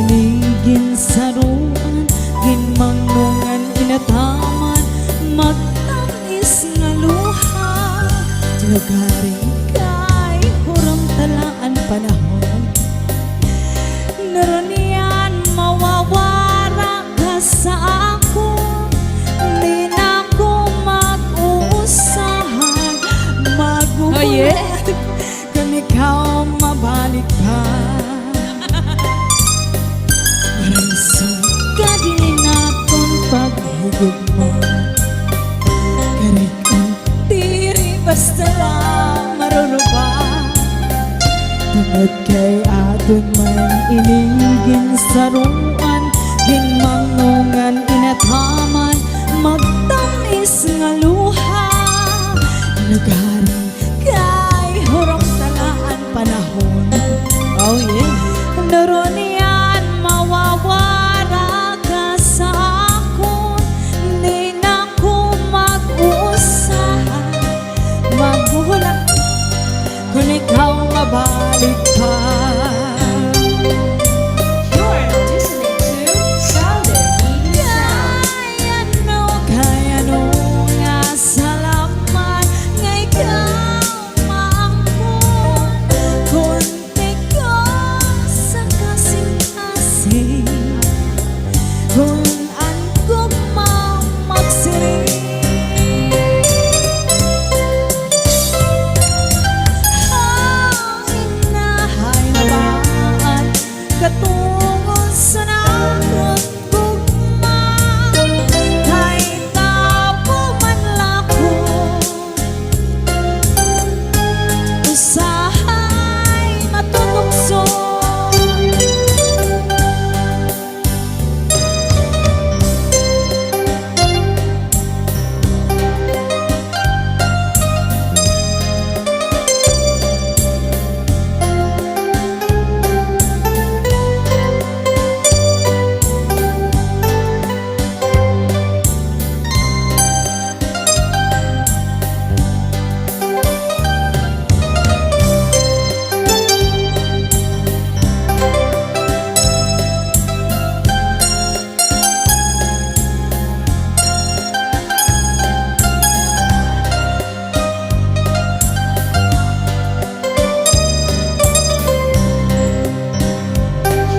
iligin saruan, ginmangnungan inataman, magtamis nga luha. Lugari kay huram talaan panahon, naranian mawawara ka sa ako. Di na ko mag-uusahan, magugulat kung ikaw mabalik pa. Maray suga din akong paghigugma, karit ang tiri basta lang maruruba. Tungod kay aton man iligin saruan, ginmangungan inataman, magtamis nga luha. Lugari kay huram talaan panahon, oh yeah. Naronian mawawara ka sa akon, di na ko mag-uusahan, magulat kung ikaw mabalik pa. You're listening to Southern Media Sound. Kaya no nga salamat nga ikaw maangkon, kunti ko sa kasing-kasing, kung angkog magsiring. Inahay na baan katungod sa nakot gugma, kay tapo man lako, usahay matutukso.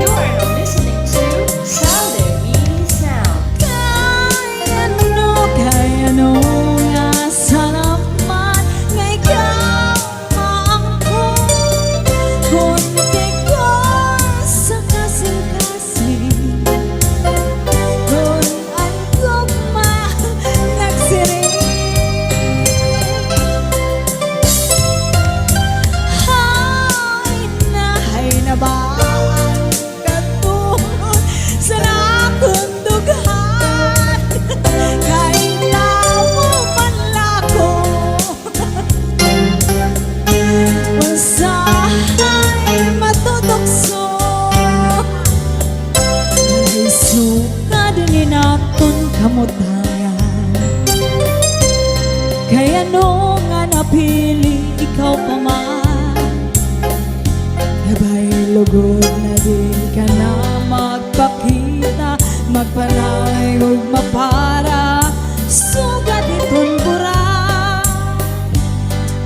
You're listening to Southern Media Sound. Kaya no nga salamat nga ikaw maangkon, kunti ko sa kasing-kasing, kung angkog nagsiring. Hay na ba katungod sa nakong dughan, kay tawo man lako, usahay matutukso. Ay suka din naton kamutayan, kaya no nga napili ikaw pa man. Nabay lugod na di ka na magpakita, magpalay huwag mapara, sugat itong bura.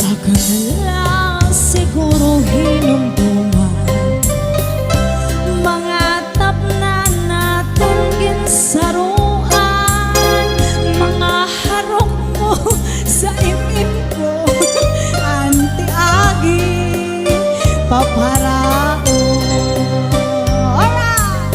Ako na lang siguro hinumduman, mga tapna natin ginsaruan, mga harok mo sa imim ko, anti-agi paparao. Alright!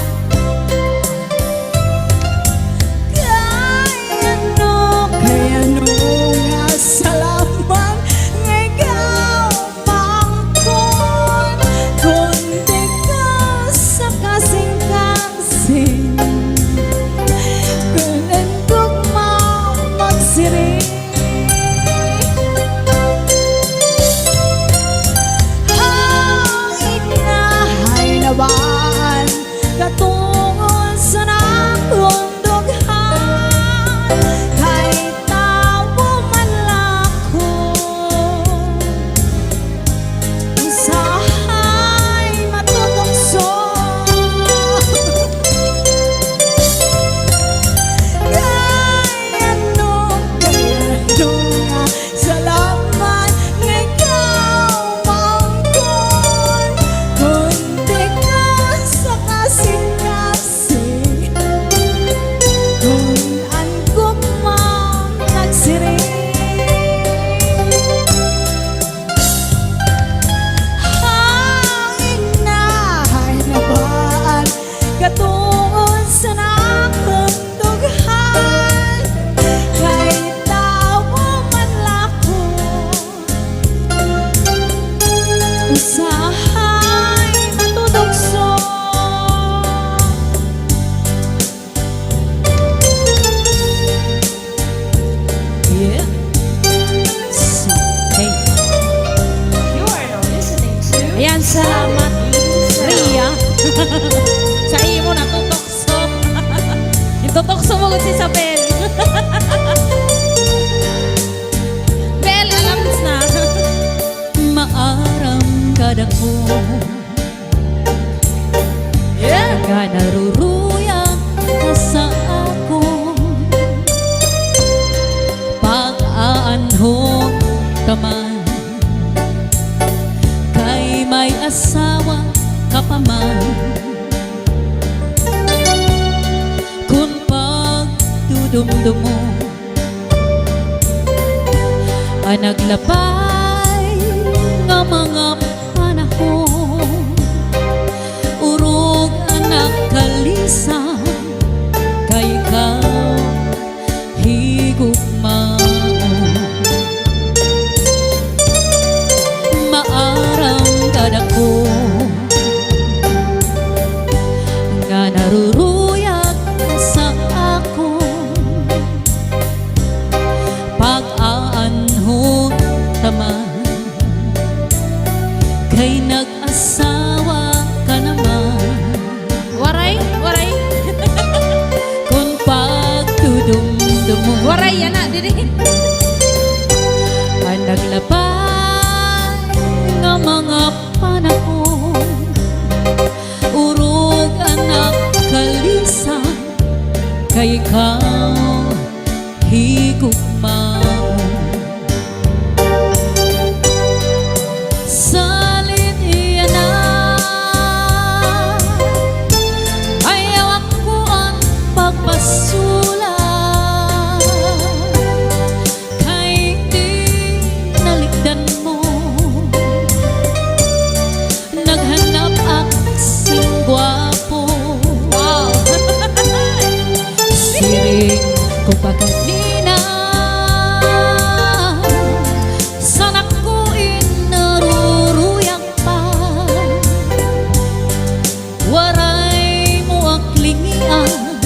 katungod sa nakong dughan kay tawo man lako usahay matutugso. Yeah. So, hey. You are now listening to Ayan, salamat Ria. Sa imo na tutokso. Itutokso mo si Isabel. Bel, alam na. Maaram kada ko. Yeah. Ka naruruyang ka sa ako. Pag-aanhon ka man. Kay may asawa ka pa man. Kung pagdudumdum mo ang naglapay nga mga panahon, urog ang nakalisa kay ikaw higugmaon. Maarang kadako nga naruruyag sa ako. Pag-aanhon taman kay nag-asawa ka naman. Waray, waray. Kung pagdudumdum mo waray yan na, dili. Ang naglapay nga mga panahon, urog anak kalisa kay ikaw higugmaon. Salit iyan na ayaw ako ang pagpasulat kay di naligdan mo. Naghanap aksing gwapo. Wow. Siring ko pa kanina sana ko inaruruyang pa. Waray mo ang klingian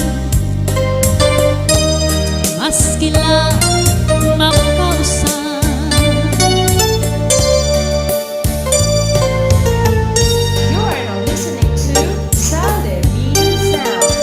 maski lang makausan. You are now listening to Salde Bean Sound.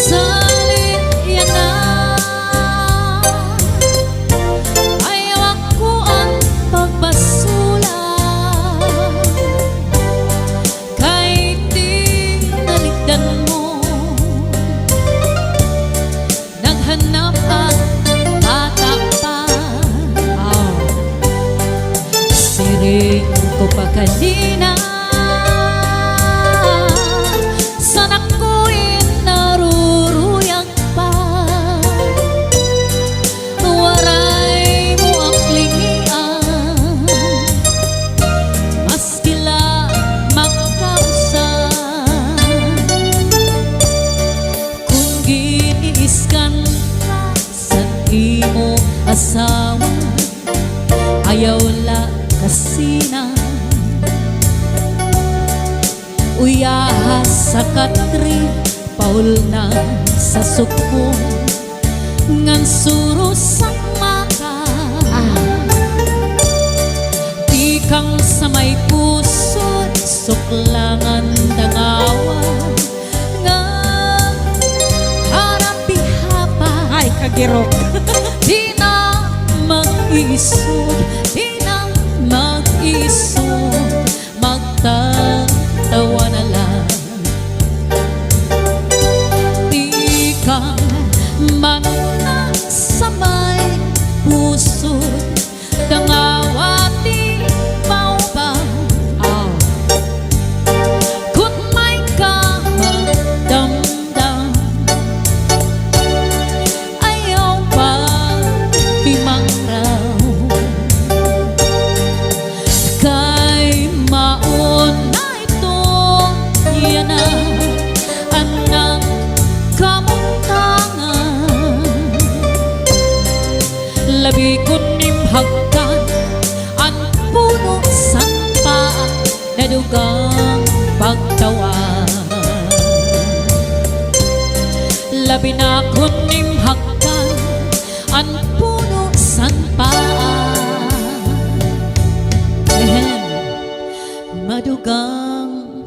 Salit yan na ayaw ako ang pagbasulat kay di naligdan mo. Naghanap at bata pa. Siring ko pa kanina sana ko inaruruyang pa. Waray mo ang klingian maski lang makausan. Kung giniiskan ka sa imo asawa ayaw la kasina uyahas sa katri paul na sa sukong ngan suro sa maka. Di kang sa may puso suklangan dangawa nga harap bihapa ay kagirok di na mag-isog, di na mag-isog, magtatawa na lang. Di ka man sa may puso, dangawati mau ba? Kung may kamadamdam, ayaw pa himang raw. Kay mauna ito, yan na anang kamuntangan. Labi ko nimhagkan ang puno sang paa na dugang pagtawa. Labi na ko nimhagkan ang puno sang paa. Madugang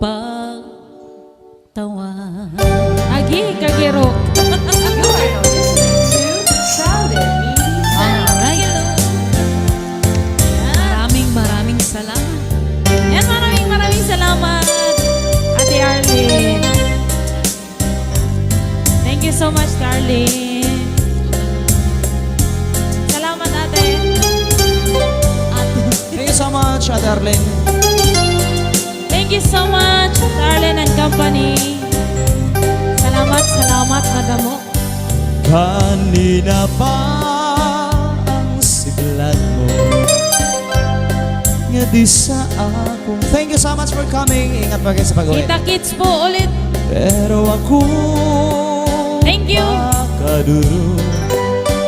pagtawa. Agi, kagiro. You are now listening to Southern Mini Sound. Alright. Maraming salamat. Yan, maraming salamat, Ate Arlene. Thank you so much, darling. Salamat, ate. Thank you so much, Ate Arlene. Thank you so much, Darlene and Company. Salamat, madamo. Kanina pa ang siglat mo nga di sa ako. Thank you so much for coming. Ingat pa kayo sa pag-uwi. Kita kits po ulit. Pero ako Thank you. makaduro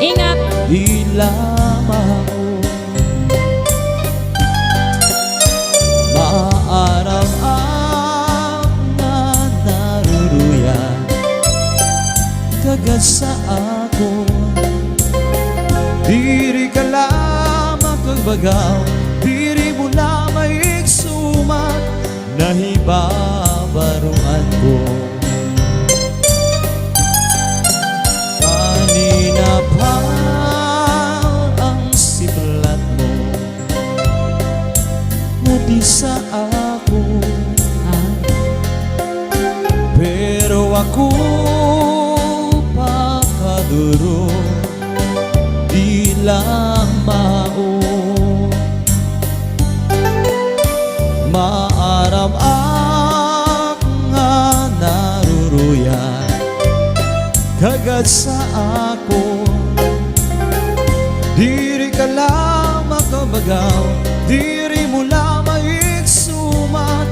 Ingat. di lamang maarang ang na naruruya kagad sa ako. Diri ka lamang kagbagaw, diri mo lamang igsumat, nahibabaruan ko. Kanina pa ang siplat mo na di sa ako, pero ako pakaduro di lang maaram ang nga naruruyan kagad sa ako. Diri ka lamang kabagaw, diri mo lamang igsumat,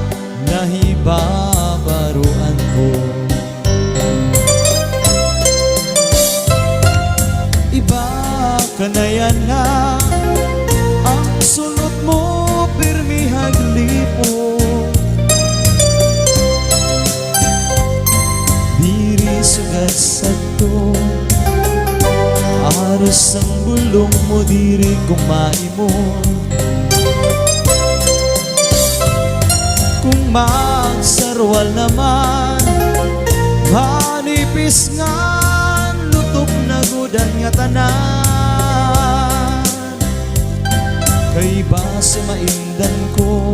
nahibabaruan ko. Iba ka na yan nga, ang sulot mo pirmi haglipo. Diri sugat sa to, aros ang bulong mo diri kumai mo. Kung magsarwal naman, manipis nga lutob na gudan nga tanan. Kay base maindan ko